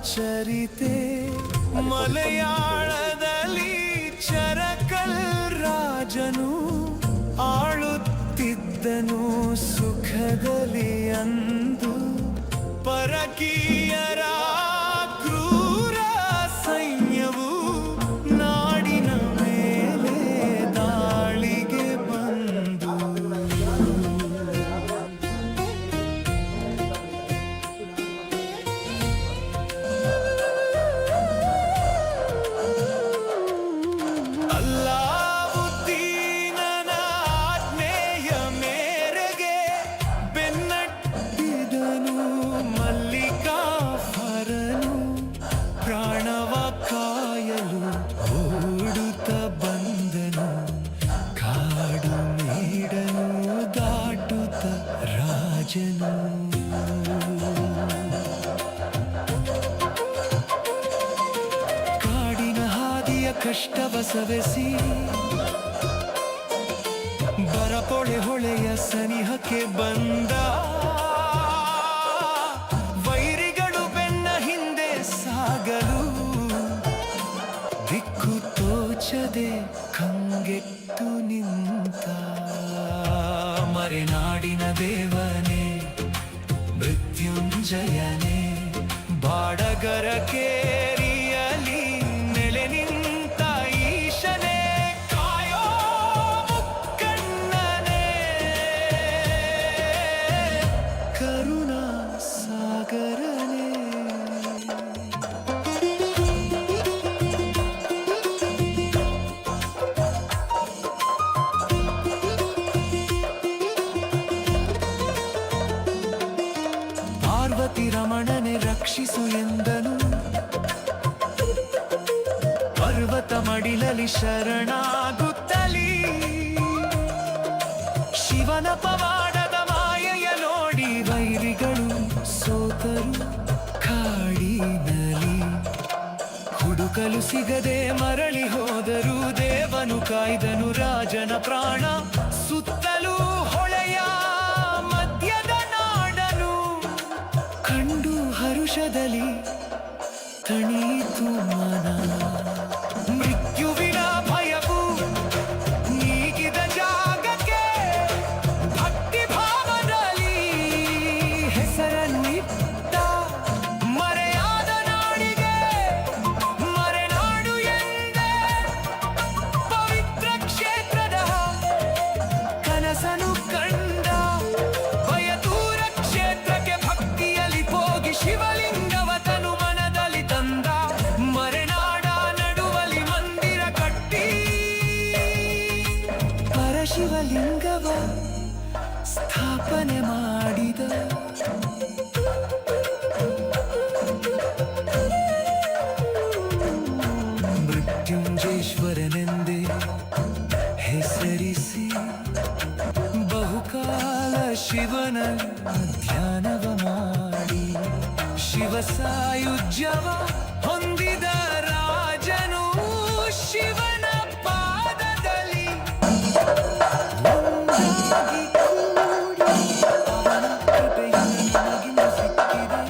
ಚರಿತೆ ಮಲಯಾಳದಲ್ಲಿ ಚರಕಲ್ ರಾಜನು ಆಳುತ್ತಿದ್ದನು ಸುಖದಲ್ಲಿ ಅಂದು ಪರಕೀಯರ ಕ್ರೂರ ಸೈನ್ಯವು ನಾಡಿನ ಮೇಲೆ ದಾಳಿಗೆ ಬಂದು ಕಾಡಿನ ಹಾದಿಯ ಕಷ್ಟವ ಸವೆಸಿ ಬರಪೊಳೆ ಹೊಳೆಯ ಸನಿಹಕ್ಕೆ ಬಂದ ವೈರಿಗಳು ಬೆನ್ನ ಹಿಂದೆ ಸಾಗಲು ದಿಕ್ಕು ತೋಚದೆ ಕಂಗೆಟ್ಟು ನಿಂತ ಮರೆನಾಡಿನ ದೇವನೇ ಮೃತ್ಯುಂಜಯನೇ ಬಾಡಗರ ಕೇರಿಯಲಿ ನೆಲೆ ನಿಂತ ಈಶನೇ ಕಾಯೋ ಮುಕ್ಕಣ್ಣನೇ ಕರುಣಾ ಸಾಗರನೇ ಪಾರ್ವತಿ ರಮಣನೆ ರಕ್ಷಿಸು ಎಂದನು ಪರ್ವತ ಮಡಿಲಲಿ ಶರಣಾಗುತ್ತಲಿ ಶಿವನ ಪವಾಡದ ಮಾಯೆಯ ನೋಡಿ ವೈರಿಗಳು ಸೋತರು ಕಾಡಿನಲಿ ಹುಡುಕಲು ಸಿಗದೆ ಮರಳಿ ಹೋದರು ದೇವನು ಕಾಯ್ದನು ರಾಜನ ಪ್ರಾಣ ಸುತ್ತಲೂ ಹೊಳೆಯ ಮಧ್ಯದ ನಾಡನು ಕಂಡು ಹರುಷದಲ್ಲಿ ತಣಿಯಿತು ಮನ ಮೃತ್ಯುವಿನ ಭಯವು ನೀಗಿದ ಜಾಗಕ್ಕೆ ಭಕ್ತಿ ಭಾವದಲ್ಲಿ ಹೆಸರನ್ನಿಟ್ಟ ಮರೆಯಾದ ನಾಡಿಗೆ ಮರೆನಾಡು ಎಂದೇ ಪವಿತ್ರ ಕ್ಷೇತ್ರದ ಕನಸನು ಕಂಡ ಭಯದೂರ ಕ್ಷೇತ್ರಕ್ಕೆ ಭಕ್ತಿಯಲ್ಲಿ ಹೋಗಿ ಶಿವಲಿಂಗವ ತನು ಮನದಲ್ಲಿ ತಂದ ಮರೆನಾಡ ನಡುವಲಿ ಮಂದಿರ ಕಟ್ಟಿ ಪರಶಿವಲಿಂಗವ ಸ್ಥಾಪನೆ ಮಾಡಿದ ಮೃತ್ಯುಂಜೇಶ್ವರನೆಂದೇ ಹೆಸರಿಸಿ ಬಹುಕಾಲ ಶಿವನ ಧ್ಯಾನವ ಮಾಡಿ ಶಿವ ಸಾಯುಜ್ಯವ ಹೊಂದಿದ ರಾಜನು ಶಿವನ ಪಾದದಲ್ಲಿ ಒಂದಾಗಿ ಕೂಡಿ ಅವನ ಕೃಪೆಯಿಂದ ನಮಗಿಂದು ಸಿಕ್ಕಿದೆ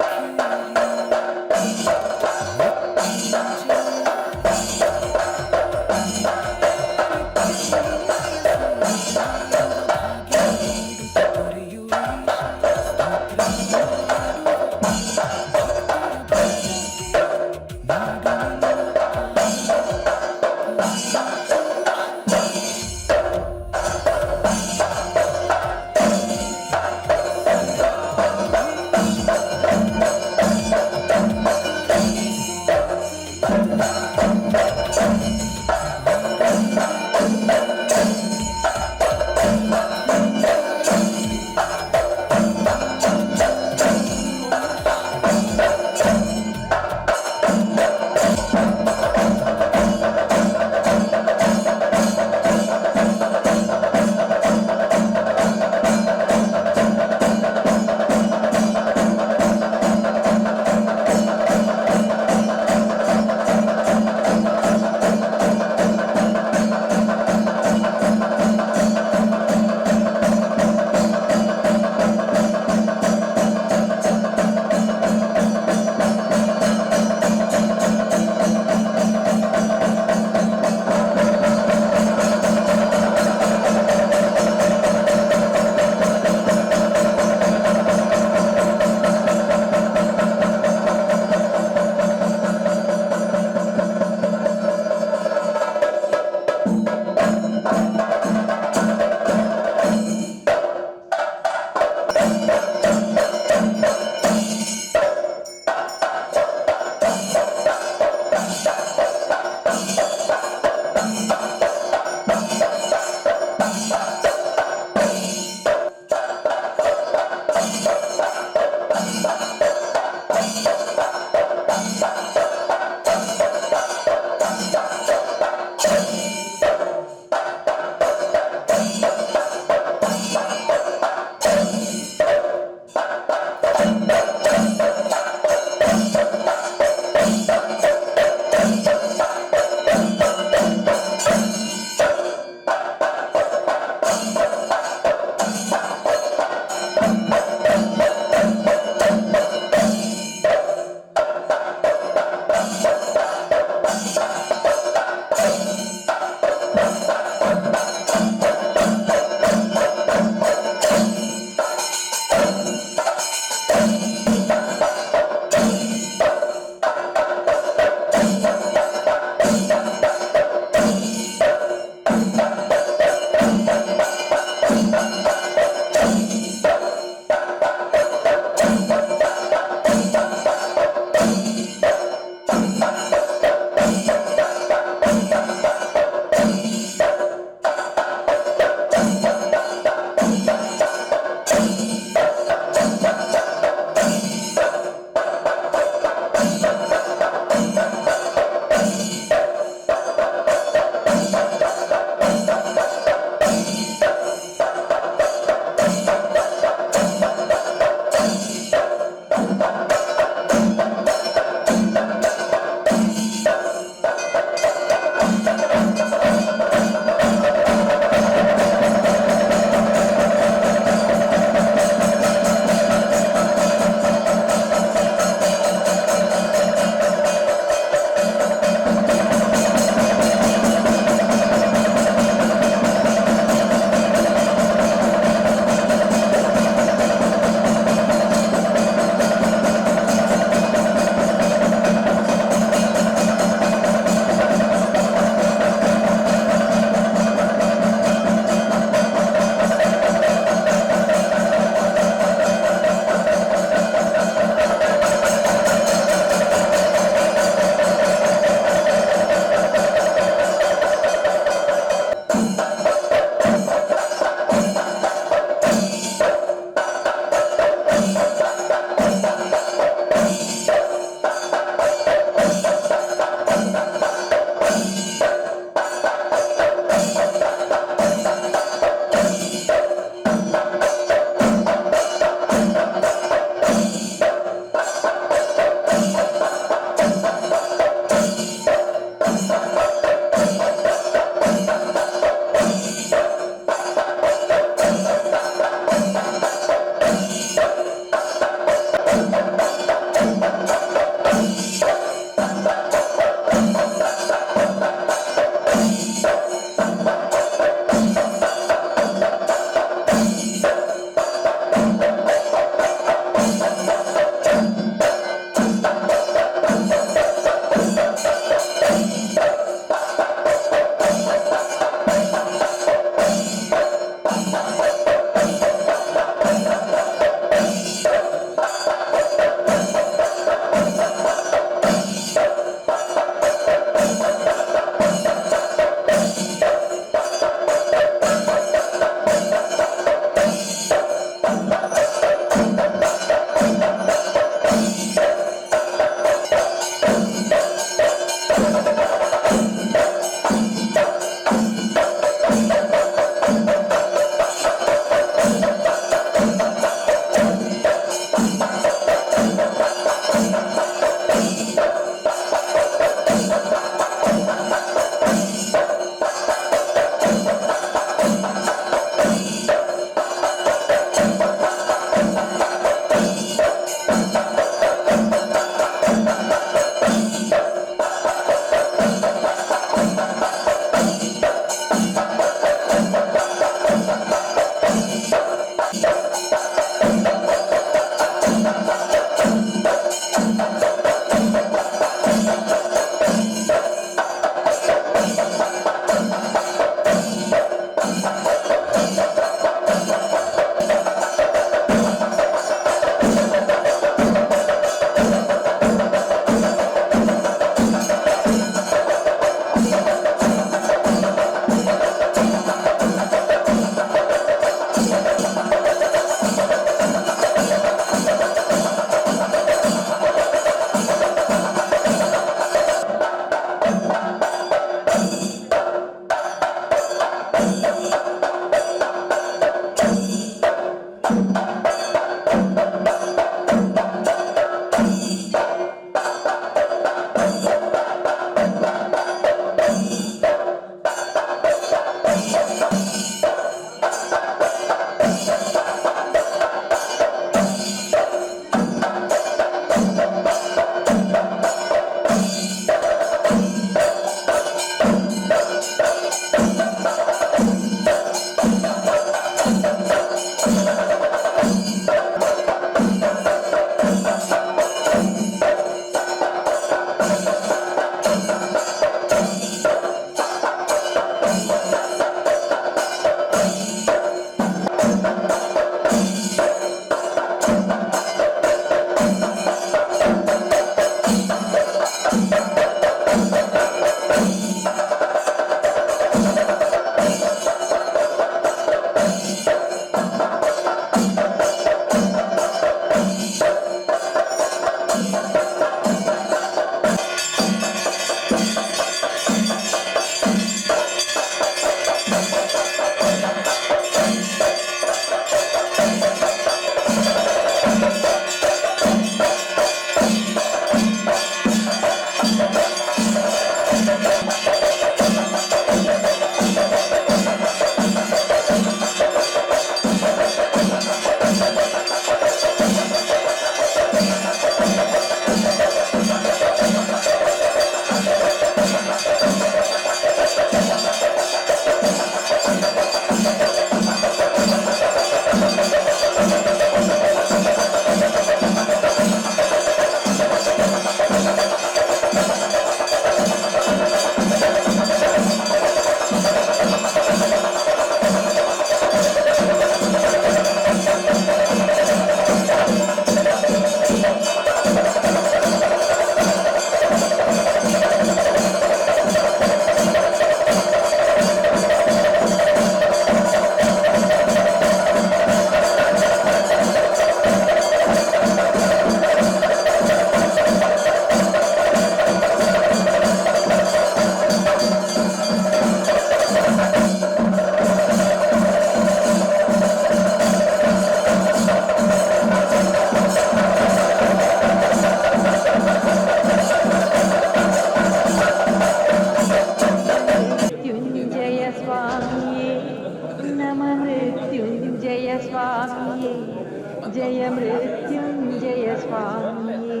जय मृत्युंजय स्वामिये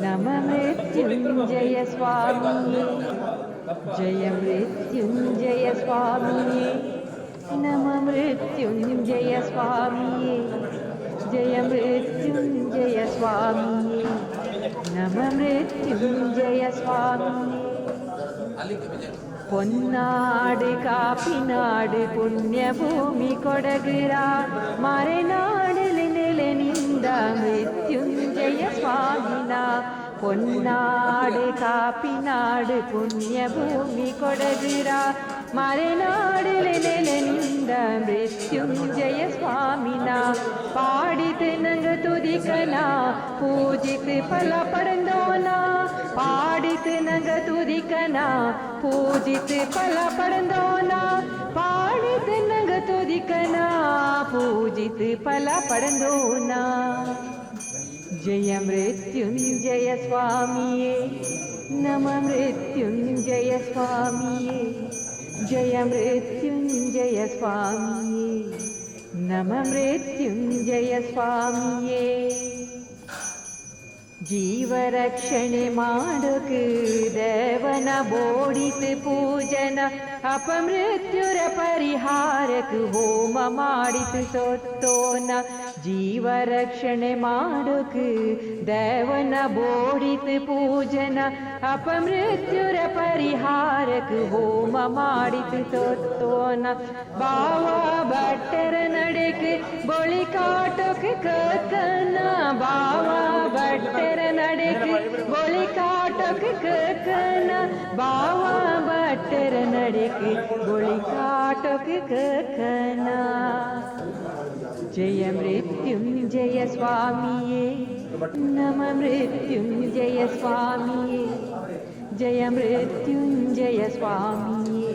नमः मृत्युंजय स्वामिये जय मृत्युंजय स्वामिये नमः मृत्युंजय स्वामिये जय मृत्युंजय स्वामिये नमः मृत्युंजय स्वामिये பொன்னாடு காப்பினாடு புண்ணிய பூமி கொடகுரா மறைநாடு நிலனிந்த மிருத்யுஞ்சய சுவாமினா பொன்னாடு காப்பினாடு புண்ணிய பூமி கொடகுரா மறைநாடு நிலனிந்த மிருத்யுஞ்சய சுவாமினா பாடித்து நங்க துதிக்கனா பூஜித்து பல படந்தோனா பாடித்து நங்க துதிக்கனா பூஜித்து பல படந்தோனா பாடித்து நங்க துதிக்கனா பூஜித்து பல படந்தோனா जय मृत्युंजय स्वामिये नमः मृत्युंजय स्वामिये जय मृत्युंजय स्वामिये नमः मृत्युंजय स्वामिये जीवरक्षणे माडोकु देवन बोडित पूजन अपमृत्युर परिहारक होम माडित सोत्तोन जीवरक्षणे माडोकु देवन बोडित पूजन अपमृत्युर परिहारक होम माडित सोत्तोन बावा भट्टर नडक बोळि काटोक कथन बावा भट्टर नडक बोळि काटोक कथन बावा भट्टर नडक बोळि काटोक कथन जय मृत्युंजय स्वामिये नमः मृत्युंजय स्वामिये जय मृत्युंजय स्वामिये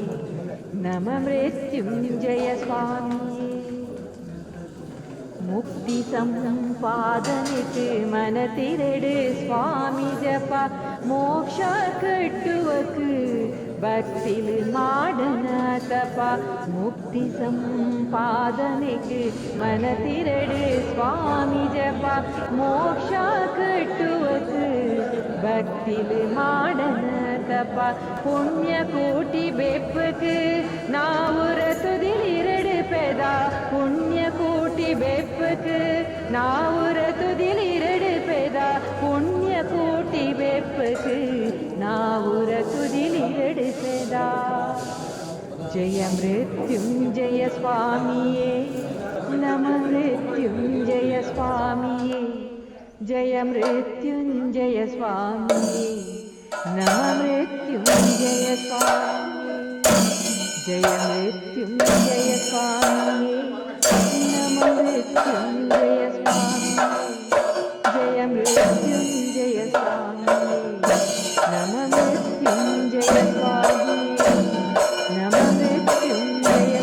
नमः मृत्युंजय स्वामिये मुक्ति संपादनिके मन तिरडु स्वामी जप मोक्ष कट्टुवक्कु भक्तिल माडन तप मुक्ति संपादनिके मन तिरडु स्वामी जप मोक्ष कट्टुवक्कु भक्तिल माडन तप पुण्य कोटि बेप्पक्कु नावुर तुदिलिरडु पेदा पुण्य कोटि बेप्पक्कु नावुर तुदिलिरडु पेदा पुण्य कोटि बेप्पक्कु नावुर तुदिलिरडु पेदा जय मृत्युंजय स्वामिये नमः मृत्युंजय स्वामिये जय मृत्युंजय स्वामिये नमः मृत्युंजय स्वामिये जय मृत्युंजय स्वामिये नमः मृत्युंजय स्वामिये जय मृत्युंजय स्वामिये नमः मृत्युंजय स्वामिये नमः मृत्युंजय स्वामिये नमः मृत्युंजय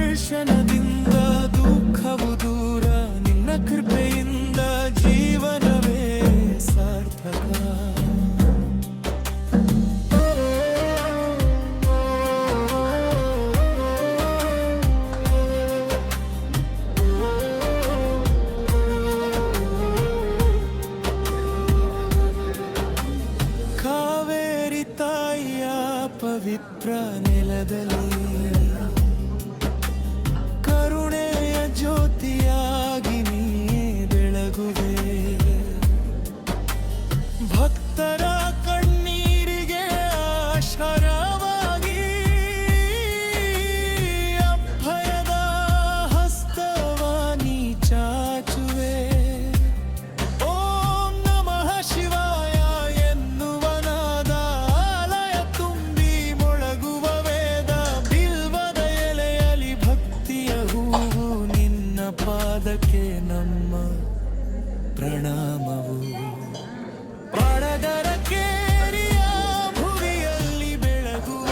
ದರ್ಶನದಿಂದ ದುಃಖವು ದೂರ, ನಿನ್ನ ಕೃಪೆಯಿಂದ ಜೀವನವೇ ಸಾರ್ಥಕ. ಕಾವೇರಿ ತಾಯಿಯ ಪವಿತ್ರ ನೆಲದಲ್ಲಿ ಕರುಣೆಯ ಜ್ಯೋತಿಯಾಗಿ ನೀ ಬೆಳಗುವೆ. ಭಕ್ತರ ಕಣ್ಣೀರಿಗೆ ಆಶಾರವಾಗಿ ಅಭಯದ ಹಸ್ತವ ನೀ ಚಾಚುವೆ. ಓಂ ನಮಃ ಶಿವಾಯ ಎನ್ನುವ ನಾದ ಆಲಯ ತುಂಬಿ ಮೊಳಗುವ ವೇದ. ಬಿಲ್ವದ ಎಲೆಯಲಿ ಭಕ್ತಿಯ ಹೂವು, ನಿನ್ನ ಪಾದಕ್ಕೆ ನಮ್ಮ ಪ್ರಣಾಮವು. ಪಡದರ ಕೇರಿಯ ಭುವಿಯಲ್ಲಿ ಬೆಳಗುವ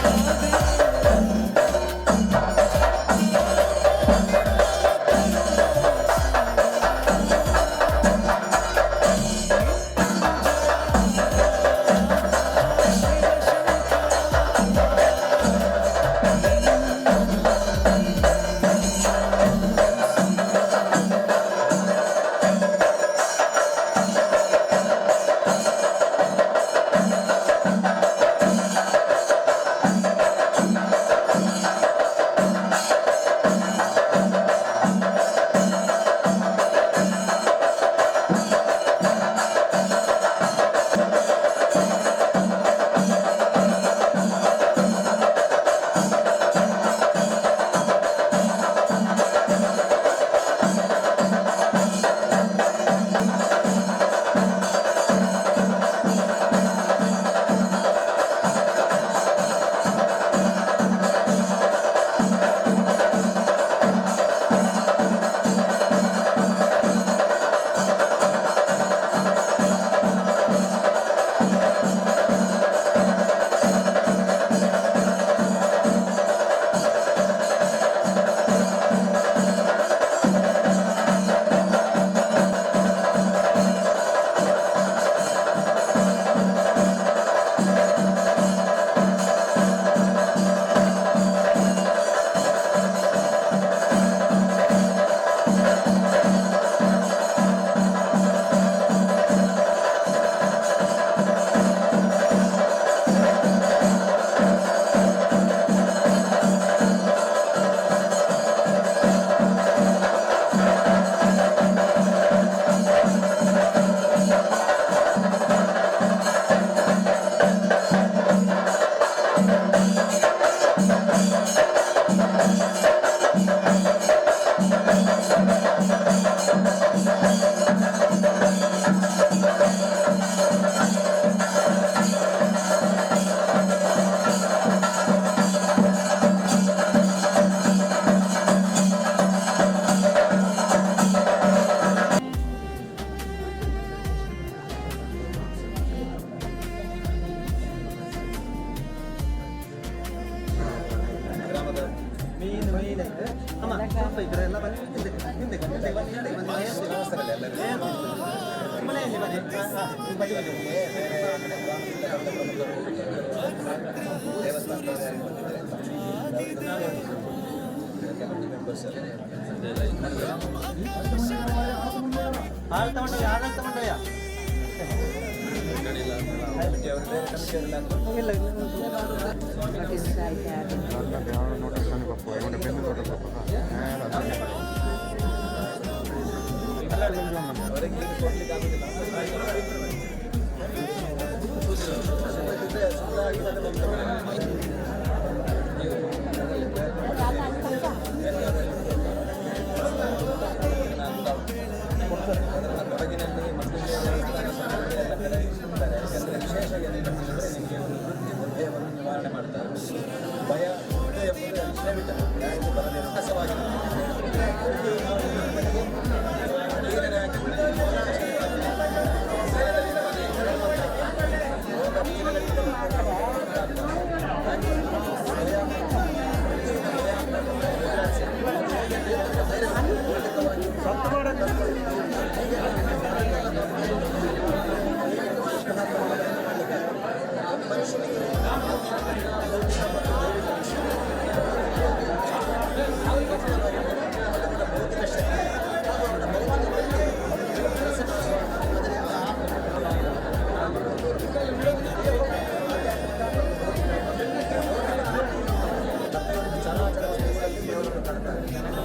ದೇವರು ಕಾಣ್ತಾರೆ.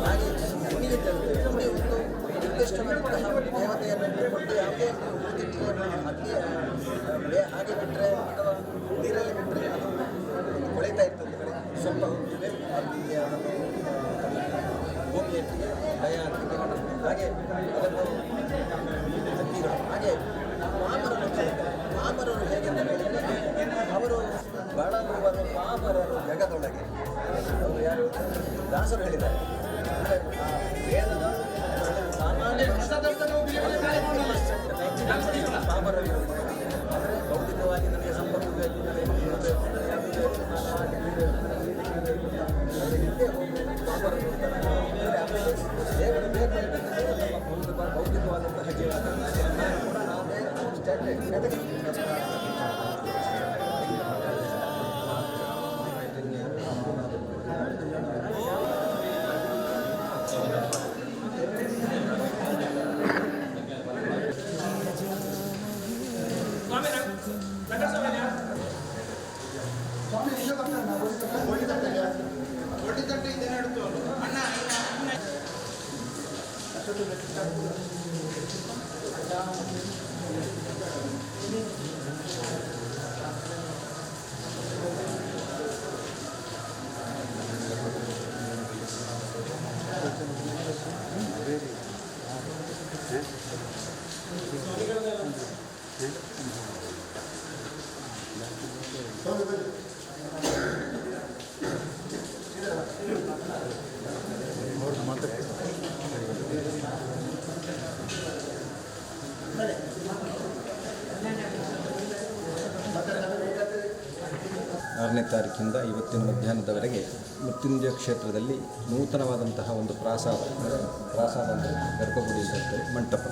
ಹಾಗೆ ಮುನಿ ಅಂತ ಹೇಳ್ತೇವೆ. ಮುನಿ ಒಂದು ನಿರ್ದಿಷ್ಟವಾದಂತಹ ಒಂದು ದೇವತೆಯನ್ನು ಇಟ್ಟುಕೊಂಡು ಯಾವುದೇ ಮೂರ್ತಿಯನ್ನು ಅಲ್ಲಿಯೇ ಹಾಗೆ ಬಿಟ್ಟರೆ ಅಥವಾ ನೀರಲ್ಲಿ ಬಿಟ್ಟರೆ ಅದು ಹೊಳಿತಾ ಇರ್ತದೆ. ಕಡೆ ಸ್ವಲ್ಪ ಹೊತ್ತಿಗೆ ಅಲ್ಲಿ ಅದನ್ನು ಭೂಮಿಯಲ್ಲಿ ಭಯ ಆಗಲಿಕ್ಕೆ ಹಾಗೆ ಅದನ್ನು ಹಕ್ಕಿಗಳು ಹಾಗೆ ಪಾಮರರು ಹೇಗೆಂದರೆ ಅವರು ಬಾಳಲು ಪಾಮರರು ಜಗದೊಳಗೆ ಅವರು ಯಾರು ದಾಸರು ಹೇಳಿದ್ದಾರೆ. ಅಂದರೆ ವೇದದ ಸಾಮಾನ್ಯ ಪಾಮರರು ಅಂದರೆ ಭೌತಿಕವಾಗಿ ನನಗೆ ಸಂಪರ್ಕ ಬೇಕು, ದೇವರು ಬೇಕು ಒಂದು ಭೌತಿಕವಾದಂತಹ ಜೀವನ ಕೂಡ ನಾವೇ ಆರನೇ ತಾರೀಕಿಂದ ಇವತ್ತಿನ ಮಧ್ಯಾಹ್ನದವರೆಗೆ ಮೃತ್ಯುಂಜಯ ಕ್ಷೇತ್ರದಲ್ಲಿ ನೂತನವಾದಂತಹ ಒಂದು ಪ್ರಾಸಾದ ಅಂದರೆ ಗರ್ಭಗುಡಿ ಅಂತ ಹೇಳ್ತಾರೆ, ಮಂಟಪ,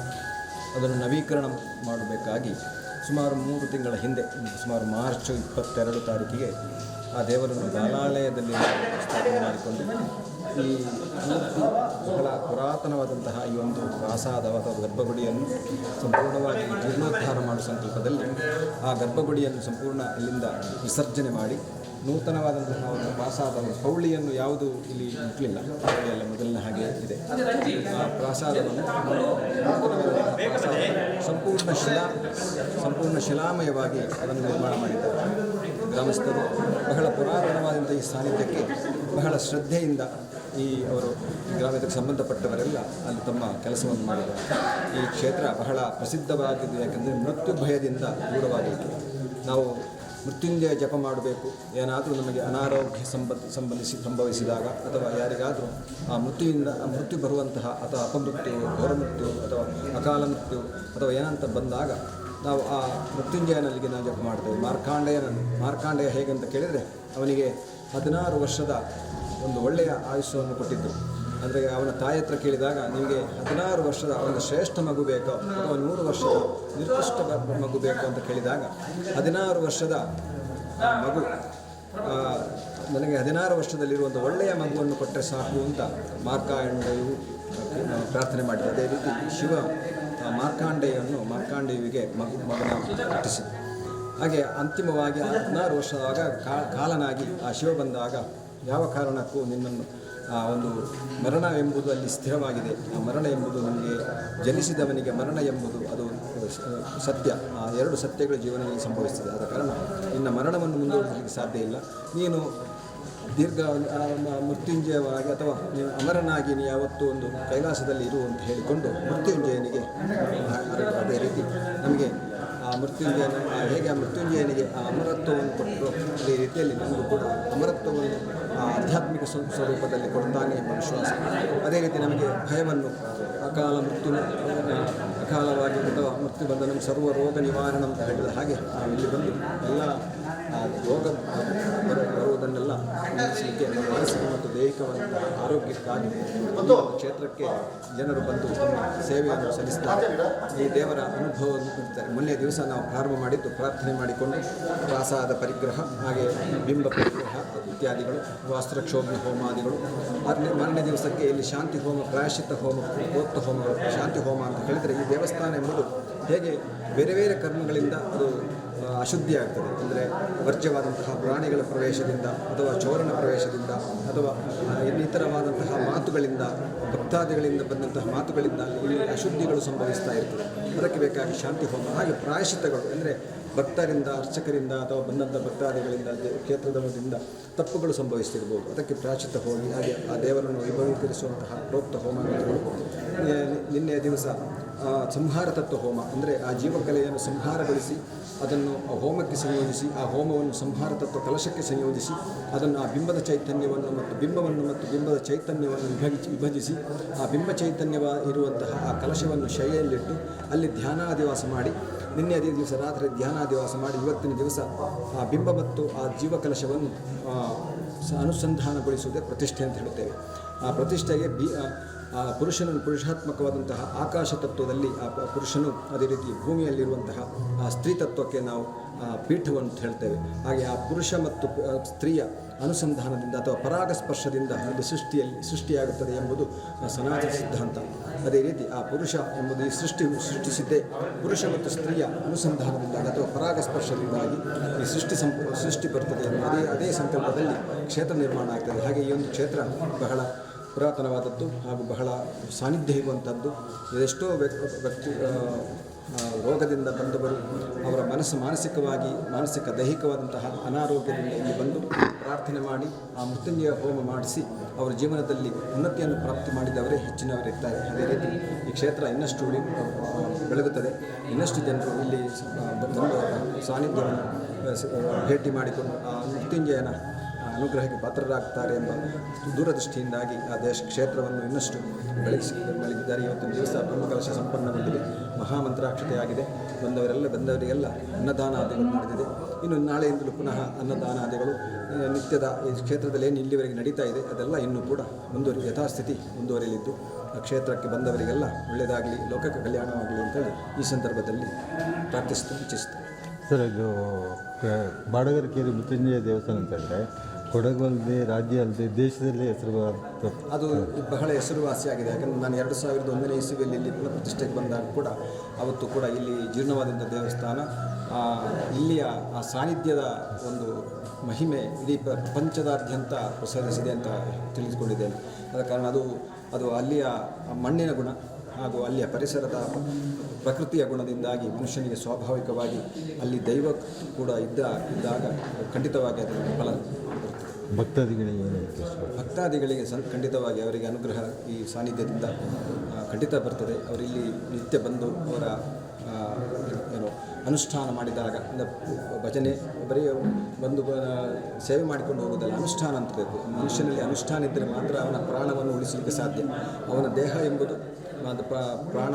ಅದನ್ನು ನವೀಕರಣ ಮಾಡಬೇಕಾಗಿ ಸುಮಾರು 3 ತಿಂಗಳ ಹಿಂದೆ ಸುಮಾರು ಮಾರ್ಚ್ 22 ತಾರೀಕಿಗೆ ಆ ದೇವರನ್ನು ಬಾಲಾಲಯದಲ್ಲಿ ಸ್ಥಾಪನೆ ಮಾಡಿಕೊಂಡು ಈ ಮೂರ್ತಿ ಬಹಳ ಪುರಾತನವಾದಂತಹ ಈ ಒಂದು ಪ್ರಾಸಾದ ಅಥವಾ ಗರ್ಭಗುಡಿಯನ್ನು ಸಂಪೂರ್ಣವಾಗಿ ಜೀರ್ಣೋದ್ಧಾರ ಮಾಡುವ ಸಂಕಲ್ಪದಲ್ಲಿ ಆ ಗರ್ಭಗುಡಿಯನ್ನು ಸಂಪೂರ್ಣ ಇಲ್ಲಿಂದ ವಿಸರ್ಜನೆ ಮಾಡಿ ನೂತನವಾದಂತಹ ಒಂದು ಪ್ರಾಸಾದ ಕೌಳಿಯನ್ನು ಯಾವುದು ಇಲ್ಲಿ ಮುಟ್ಟಲಿಲ್ಲ, ಎಲ್ಲ ಮೊದಲಿನ ಹಾಗೆ ಇದೆ. ಆ ಪ್ರಾಸಾದವನ್ನು ಸಂಪೂರ್ಣ ಶಿಲಾಮಯವಾಗಿ ಅದನ್ನು ನಿರ್ಮಾಣ ಮಾಡಿದ್ದಾರೆ. ಗ್ರಾಮಸ್ಥರು ಬಹಳ ಪುರಾತನವಾದಂಥ ಈ ಸಾನ್ನಿಧ್ಯಕ್ಕೆ ಬಹಳ ಶ್ರದ್ಧೆಯಿಂದ ಅವರು ಗ್ರಾಮಕ್ಕೆ ಸಂಬಂಧಪಟ್ಟವರೆಲ್ಲ ಅಲ್ಲಿ ತಮ್ಮ ಕೆಲಸವನ್ನು ಮಾಡಿದ್ದಾರೆ. ಈ ಕ್ಷೇತ್ರ ಬಹಳ ಪ್ರಸಿದ್ಧವಾಗಿದ್ದು ಯಾಕೆಂದರೆ ಮೃತ್ಯು ಭಯದಿಂದ ದೂರವಾಗಲಿಕ್ಕೆ ನಾವು ಮೃತ್ಯುಂಜಯ ಜಪ ಮಾಡಬೇಕು. ಏನಾದರೂ ನಮಗೆ ಅನಾರೋಗ್ಯ ಸಂಭವಿಸಿದಾಗ ಅಥವಾ ಯಾರಿಗಾದರೂ ಆ ಮೃತ್ಯು ಬರುವಂತಹ ಅಥವಾ ಅಪಮೃತ್ಯು, ಘೋರಮೃತ್ಯು ಅಥವಾ ಅಕಾಲ ಮೃತ್ಯು ಅಥವಾ ಏನಂತ ಬಂದಾಗ ನಾವು ಆ ಮೃತ್ಯುಂಜಯನಲ್ಲಿಗೆ ನಾವು ಜಪ ಮಾಡ್ತೇವೆ. ಮಾರ್ಕಾಂಡೇಯ ಹೇಗಂತ ಕೇಳಿದರೆ ಅವನಿಗೆ 16 ವರ್ಷದ ಒಂದು ಒಳ್ಳೆಯ ಆಯುಷ್ಯವನ್ನು ಕೊಟ್ಟಿದ್ದರು. ಅಂದರೆ ಅವನ ತಾಯಿ ಹತ್ರ ಕೇಳಿದಾಗ ನಿಮಗೆ 16 ವರ್ಷದ ಒಂದು ಶ್ರೇಷ್ಠ ಮಗು ಬೇಕೋ ಅಥವಾ 100 ವರ್ಷದ ನಿರ್ದಿಷ್ಟ ಮಗು ಬೇಕು ಅಂತ ಕೇಳಿದಾಗ 16 ವರ್ಷದ ಮಗು ನನಗೆ 16 ವರ್ಷದಲ್ಲಿರುವಂಥ ಒಳ್ಳೆಯ ಮಗುವನ್ನು ಕೊಟ್ಟರೆ ಸಾಕು ಅಂತ ಮಾರ್ಕಾಂಡೇಯು ಪ್ರಾರ್ಥನೆ ಮಾಡಿದ. ಅದೇ ರೀತಿ ಶಿವ ಮಾರ್ಕಾಂಡೇಯುವಿಗೆ ಮಗನ ಹುಟ್ಟಿಸಿದ. ಹಾಗೆ ಅಂತಿಮವಾಗಿ 16 ವರ್ಷದಾಗ ಕಾಲನಾಗಿ ಆ ಶಿವ ಬಂದಾಗ ಯಾವ ಕಾರಣಕ್ಕೂ ನಿನ್ನನ್ನು ಒಂದು ಮರಣ ಎಂಬುದು ಅಲ್ಲಿ ಸ್ಥಿರವಾಗಿದೆ. ಆ ಮರಣ ಎಂಬುದು ನಮಗೆ ಜನಿಸಿದವನಿಗೆ ಮರಣ ಎಂಬುದು ಅದು ಸತ್ಯ. ಆ 2 ಸತ್ಯಗಳು ಜೀವನದಲ್ಲಿ ಸಂಭವಿಸ್ತದೆ. ಆದ ಕಾರಣ ನಿನ್ನ ಮರಣವನ್ನು ಮುಂದೂಡಲಿಕ್ಕೆ ಸಾಧ್ಯ ಇಲ್ಲ. ನೀನು ಮೃತ್ಯುಂಜಯವಾಗಿ ಅಥವಾ ನೀನು ಅಮರನಾಗಿ ನೀ ಯಾವತ್ತೂ ಒಂದು ಕೈಲಾಸದಲ್ಲಿ ಇರು ಅಂತ ಹೇಳಿಕೊಂಡು ಮೃತ್ಯುಂಜಯನಿಗೆ ಅದೇ ರೀತಿ ನಮಗೆ ಆ ಮೃತ್ಯುಂಜಯನ ಹೇಗೆ ಆ ಮೃತ್ಯುಂಜಯನಿಗೆ ಆ ಅಮರತ್ವವನ್ನು ಕೊಟ್ಟರು ಅದೇ ರೀತಿಯಲ್ಲಿ ನಮಗೂ ಕೂಡ ಅಮರತ್ವವನ್ನು ಆಧ್ಯಾತ್ಮಿಕ ಸ್ವರೂಪದಲ್ಲಿ ಕೊಡ್ತಾನೆ ಎಂಬ ವಿಶ್ವಾಸ. ಅದೇ ರೀತಿ ನಮಗೆ ಭಯವನ್ನು ಅಕಾಲವಾಗಿ ಅಥವಾ ಮೃತ್ಯು ಬಂದ ನಮ್ಮ ಸರ್ವ ರೋಗ ನಿವಾರಣೆ ಅಂತ ಹೇಳಿದ ಹಾಗೆ ನಾವು ಇಲ್ಲಿ ಬಂದು ಎಲ್ಲ ರೋಗ ಬರುವುದನ್ನೆಲ್ಲ ನಿಲ್ಲಿಸಲಿಕ್ಕೆ ನಮ್ಮ ಮಾನಸಿಕ ಮತ್ತು ದೈಹಿಕವಾದ ಆರೋಗ್ಯಕ್ಕಾಗಿ ಒಂದು ಕ್ಷೇತ್ರಕ್ಕೆ ಜನರು ಬಂದು ತಮ್ಮ ಸೇವೆಯನ್ನು ಸಲ್ಲಿಸ್ತಾರೆ. ಈ ದೇವರ ಅನುಭವವನ್ನು ಕೊಡ್ತಾರೆ. ಮೊನ್ನೆ ದಿವಸ ನಾವು ಪ್ರಾರಂಭ ಮಾಡಿದ್ದು ಪ್ರಾರ್ಥನೆ ಮಾಡಿಕೊಂಡು ಪ್ರಾಸಾದ ಪರಿಗ್ರಹ, ಹಾಗೆ ಬಿಂಬ ಪರಿಗ್ರಹ ಇತ್ಯಾದಿಗಳು, ವಾಸ್ತ್ರಕ್ಷೋಭ್ಯ ಹೋಮಾದಿಗಳು. ಮಾರನೇ ದಿವಸಕ್ಕೆ ಇಲ್ಲಿ ಶಾಂತಿ ಹೋಮ, ಪ್ರಾಯಶ್ಚಿತ್ತ ಹೋಮ, ಪ್ರೋಕ್ತ ಹೋಮಗಳು. ಶಾಂತಿ ಹೋಮ ಅಂತ ಹೇಳಿದರೆ ಈ ದೇವಸ್ಥಾನ ಎಂಬುದು ಹೇಗೆ ಬೇರೆ ಬೇರೆ ಕರ್ಮಗಳಿಂದ ಅದು ಅಶುದ್ಧಿ ಆಗ್ತದೆ. ಅಂದರೆ ವರ್ಜ್ಯವಾದಂತಹ ಪ್ರಾಣಿಗಳ ಪ್ರವೇಶದಿಂದ ಅಥವಾ ಚೋರನ ಪ್ರವೇಶದಿಂದ ಅಥವಾ ಇನ್ನಿತರವಾದಂತಹ ಮಾತುಗಳಿಂದ, ಭಕ್ತಾದಿಗಳಿಂದ ಬಂದಂತಹ ಮಾತುಗಳಿಂದ ಇಲ್ಲಿ ಅಶುದ್ಧಿಗಳು ಸಂಭವಿಸ್ತಾ ಇರ್ತದೆ. ಅದಕ್ಕೆ ಬೇಕಾಗಿ ಶಾಂತಿ ಹೋಮ, ಹಾಗೆ ಪ್ರಾಯಶ್ಚಿತ್ತಗಳು ಅಂದರೆ ಭಕ್ತರಿಂದ, ಅರ್ಚಕರಿಂದ ಅಥವಾ ಬಂದಂಥ ಭಕ್ತಾದಿಗಳಿಂದ, ಕ್ಷೇತ್ರದಿಂದ ತಪ್ಪುಗಳು ಸಂಭವಿಸ್ತಿರ್ಬೋದು. ಅದಕ್ಕೆ ಪ್ರಾಯಶ್ಚಿತ್ತ ಹೋಗಿ ಹಾಗೆ ಆ ದೇವರನ್ನು ವೈಭವೀಕರಿಸುವಂತಹ ಪ್ರೋಕ್ತ ಹೋಮಗಳು. ನಿನ್ನೆಯ ದಿವಸ ಸಂಹಾರ ತತ್ವ ಹೋಮ ಅಂದರೆ ಆ ಜೀವಕಲೆಯನ್ನು ಸಂಹಾರಗೊಳಿಸಿ ಅದನ್ನು ಹೋಮಕ್ಕೆ ಸಂಯೋಜಿಸಿ, ಆ ಹೋಮವನ್ನು ಸಂಹಾರ ತತ್ವ ಕಲಶಕ್ಕೆ ಸಂಯೋಜಿಸಿ ಅದನ್ನು ಆ ಬಿಂಬದ ಚೈತನ್ಯವನ್ನು ಮತ್ತು ಬಿಂಬದ ಚೈತನ್ಯವನ್ನು ವಿಭಜಿಸಿ ಆ ಬಿಂಬ ಇರುವಂತಹ ಆ ಕಲಶವನ್ನು ಶೈಲಿಯಲ್ಲಿಟ್ಟು ಅಲ್ಲಿ ಧ್ಯಾನಾದಿವಾಸ ಮಾಡಿ, ನಿನ್ನೆಯ ದಿವಸ ರಾತ್ರಿ ಧ್ಯಾನಾದಿವಾಸ ಮಾಡಿ ಇವತ್ತಿನ ದಿವಸ ಆ ಬಿಂಬ ಮತ್ತು ಆ ಜೀವಕಲಶವನ್ನು ಅನುಸಂಧಾನಗೊಳಿಸುವುದೇ ಪ್ರತಿಷ್ಠೆ ಅಂತ ಹೇಳುತ್ತೇವೆ. ಆ ಪ್ರತಿಷ್ಠೆಗೆ ಆ ಪುರುಷಾತ್ಮಕವಾದಂತಹ ಆಕಾಶ ತತ್ವದಲ್ಲಿ ಆ ಪುರುಷನು, ಅದೇ ರೀತಿ ಭೂಮಿಯಲ್ಲಿರುವಂತಹ ಆ ಸ್ತ್ರೀ ತತ್ವಕ್ಕೆ ನಾವು ಪೀಠವನ್ನು ಹೇಳ್ತೇವೆ. ಹಾಗೆ ಆ ಪುರುಷ ಮತ್ತು ಸ್ತ್ರೀಯ ಅನುಸಂಧಾನದಿಂದ ಅಥವಾ ಪರಾಗಸ್ಪರ್ಶದಿಂದ ಅದು ಸೃಷ್ಟಿಯಾಗುತ್ತದೆ ಎಂಬುದು ಸನಾತನ ಸಿದ್ಧಾಂತ. ಅದೇ ರೀತಿ ಆ ಪುರುಷ ಎಂಬುದು ಈ ಸೃಷ್ಟಿಸಿದ್ದೇ ಪುರುಷ ಮತ್ತು ಸ್ತ್ರೀಯ ಅನುಸಂಧಾನದಿಂದಾಗಿ ಅಥವಾ ಪರಾಗಸ್ಪರ್ಶದಿಂದಾಗಿ ಈ ಸೃಷ್ಟಿ ಬರ್ತದೆ ಎಂದು ಅದೇ ಸಂಕಲ್ಪದಲ್ಲಿ ಕ್ಷೇತ್ರ ನಿರ್ಮಾಣ ಆಗ್ತದೆ. ಹಾಗೆ ಈ ಒಂದು ಕ್ಷೇತ್ರ ಬಹಳ ಪುರಾತನವಾದದ್ದು ಹಾಗೂ ಬಹಳ ಸಾನ್ನಿಧ್ಯ ಇರುವಂಥದ್ದು. ಇದೆಷ್ಟೋ ವ್ಯಕ್ತಿ ರೋಗದಿಂದ ಬಂದವರು ಅವರ ಮಾನಸಿಕ ದೈಹಿಕವಾದಂತಹ ಅನಾರೋಗ್ಯದಿಂದ ಇಲ್ಲಿ ಬಂದು ಪ್ರಾರ್ಥನೆ ಮಾಡಿ ಆ ಮೃತ್ಯುಂಜಯ ಹೋಮ ಮಾಡಿಸಿ ಅವರ ಜೀವನದಲ್ಲಿ ಉನ್ನತಿಯನ್ನು ಪ್ರಾಪ್ತಿ ಮಾಡಿದವರೇ ಹೆಚ್ಚಿನವರಿರ್ತಾರೆ. ಅದೇ ರೀತಿ ಈ ಕ್ಷೇತ್ರ ಇನ್ನಷ್ಟು ಬೆಳಗುತ್ತದೆ. ಇನ್ನಷ್ಟು ಜನರು ಇಲ್ಲಿ ಸಾನ್ನಿಧ್ಯವನ್ನು ಭೇಟಿ ಮಾಡಿಕೊಂಡು ಆ ಮೃತ್ಯುಂಜಯನ ಅನುಗ್ರಹಕ್ಕೆ ಪಾತ್ರರಾಗ್ತಾರೆ ಎಂಬ ದೂರದೃಷ್ಟಿಯಿಂದಾಗಿ ಆ ಕ್ಷೇತ್ರವನ್ನು ಇನ್ನಷ್ಟು ಬೆಳಗಿದ್ದಾರೆ. ಇವತ್ತಿನ ದಿವಸ ಬ್ರಹ್ಮಕಲಶ ಸಂಪನ್ನಗೊಂಡಿದೆ, ಮಹಾಮಂತ್ರಾಕ್ಷತೆಯಾಗಿದೆ. ಬಂದವರಿಗೆಲ್ಲ ಅನ್ನದಾನಾದಿಗಳು ನಡೆದಿದೆ. ಇನ್ನು ನಾಳೆಯಿಂದಲೂ ಪುನಃ ಅನ್ನದಾನಾದಿಗಳು ನಿತ್ಯದ ಈ ಕ್ಷೇತ್ರದಲ್ಲಿ ಏನು ಇಲ್ಲಿವರೆಗೆ ನಡೀತಾ ಇದೆ ಅದೆಲ್ಲ ಇನ್ನೂ ಕೂಡ ಯಥಾಸ್ಥಿತಿ ಮುಂದುವರಿಯಲಿದ್ದು ಆ ಕ್ಷೇತ್ರಕ್ಕೆ ಬಂದವರಿಗೆಲ್ಲ ಒಳ್ಳೆಯದಾಗಲಿ, ಲೋಕಕ್ಕೆ ಕಲ್ಯಾಣವಾಗಲಿ ಅಂತೇಳಿ ಈ ಸಂದರ್ಭದಲ್ಲಿ ಪ್ರಾರ್ಥಿಸ್ತಾ ಇಚ್ಛಿಸ್ತಾರೆ. ಸರ್, ಇದು ಬಾಡಗರಕೇರಿ ಮೃತ್ಯುಂಜಯ ದೇವಸ್ಥಾನ ಅಂತಂದರೆ ಕೊಡಗು ಅಲ್ಲದೆ, ರಾಜ್ಯ ಅಲ್ಲದೆ, ದೇಶದಲ್ಲೇ ಹೆಸರುವಾದ ಅದು ಬಹಳ ಹೆಸರುವಾಸಿಯಾಗಿದೆ. ಯಾಕಂದರೆ ನಾನು 2001ನೇ ಇಸವಿಯಲ್ಲಿ ಇಲ್ಲಿ ಪ್ರತಿಷ್ಠೆಗೆ ಬಂದಾಗ ಕೂಡ ಅವತ್ತು ಕೂಡ ಇಲ್ಲಿ ಜೀರ್ಣವಾದಂಥ ದೇವಸ್ಥಾನ, ಇಲ್ಲಿಯ ಆ ಸಾನ್ನಿಧ್ಯದ ಒಂದು ಮಹಿಮೆ ಇಡೀ ಪ್ರಪಂಚದಾದ್ಯಂತ ಪ್ರಸರಿಸಿದೆ ಅಂತ ತಿಳಿದುಕೊಂಡಿದ್ದೇನೆ. ಆದ ಕಾರಣ ಅದು ಅಲ್ಲಿಯ ಮಣ್ಣಿನ ಗುಣ ಹಾಗೂ ಅಲ್ಲಿಯ ಪರಿಸರದ ಪ್ರಕೃತಿಯ ಗುಣದಿಂದಾಗಿ ಮನುಷ್ಯನಿಗೆ ಸ್ವಾಭಾವಿಕವಾಗಿ ಅಲ್ಲಿ ದೈವ ಕೂಡ ಇದ್ದಾಗ ಖಂಡಿತವಾಗಿ ಅದರ ಫಲ ಭಕ್ತಾದಿಗಳಿಗೆ ಖಂಡಿತವಾಗಿ ಅವರಿಗೆ ಅನುಗ್ರಹ ಈ ಸಾನ್ನಿಧ್ಯದಿಂದ ಖಂಡಿತ ಬರ್ತದೆ. ಅವರಿಲ್ಲಿ ನಿತ್ಯ ಬಂದು ಅವರ ಅನುಷ್ಠಾನ ಮಾಡಿದಾಗ ಭಜನೆ ಬರೀ ಬಂದು ಸೇವೆ ಮಾಡಿಕೊಂಡು ಹೋಗೋದಲ್ಲ, ಅನುಷ್ಠಾನ ಅಂತ ಬೇಕು. ಮನುಷ್ಯನಲ್ಲಿ ಅನುಷ್ಠಾನ ಇದ್ದರೆ ಮಾತ್ರ ಅವನ ಪ್ರಾಣವನ್ನು ಉಳಿಸಲಿಕ್ಕೆ ಸಾಧ್ಯ. ಅವನ ದೇಹ ಎಂಬುದು ಪ್ರಾಣ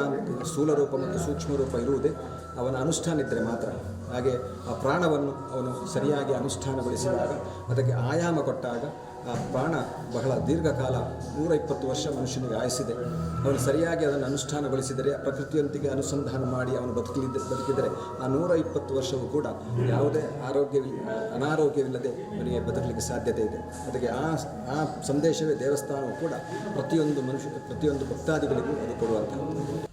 ಸ್ಥೂಲ ರೂಪ ಮತ್ತು ಸೂಕ್ಷ್ಮ ರೂಪ ಇರುವುದೇ ಅವನ ಅನುಷ್ಠಾನ ಇದ್ದರೆ ಮಾತ್ರ. ಹಾಗೆ ಆ ಪ್ರಾಣವನ್ನು ಅವನು ಸರಿಯಾಗಿ ಅನುಷ್ಠಾನಗೊಳಿಸಿದಾಗ, ಅದಕ್ಕೆ ಆಯಾಮ ಕೊಟ್ಟಾಗ ಆ ಪ್ರಾಣ ಬಹಳ ದೀರ್ಘಕಾಲ 120 ವರ್ಷ ಮನುಷ್ಯನಿಗೆ ಆಯಸ್ಸಿದೆ. ಅವನು ಸರಿಯಾಗಿ ಅದನ್ನು ಅನುಷ್ಠಾನಗೊಳಿಸಿದರೆ, ಪ್ರಕೃತಿಯೊಂದಿಗೆ ಅನುಸಂಧಾನ ಮಾಡಿ ಅವನು ಬದುಕಿದರೆ ಆ 120 ವರ್ಷವೂ ಕೂಡ ಯಾವುದೇ ಅನಾರೋಗ್ಯವಿಲ್ಲದೆ ಅವನಿಗೆ ಬದುಕಲಿಕ್ಕೆ ಸಾಧ್ಯತೆ ಇದೆ. ಅದಕ್ಕೆ ಆ ಸಂದೇಶವೇ ದೇವಸ್ಥಾನವು ಕೂಡ ಪ್ರತಿಯೊಂದು ಭಕ್ತಾದಿಗಳಿಗೂ ಅದು ಕೊಡುವಂಥದ್ದು.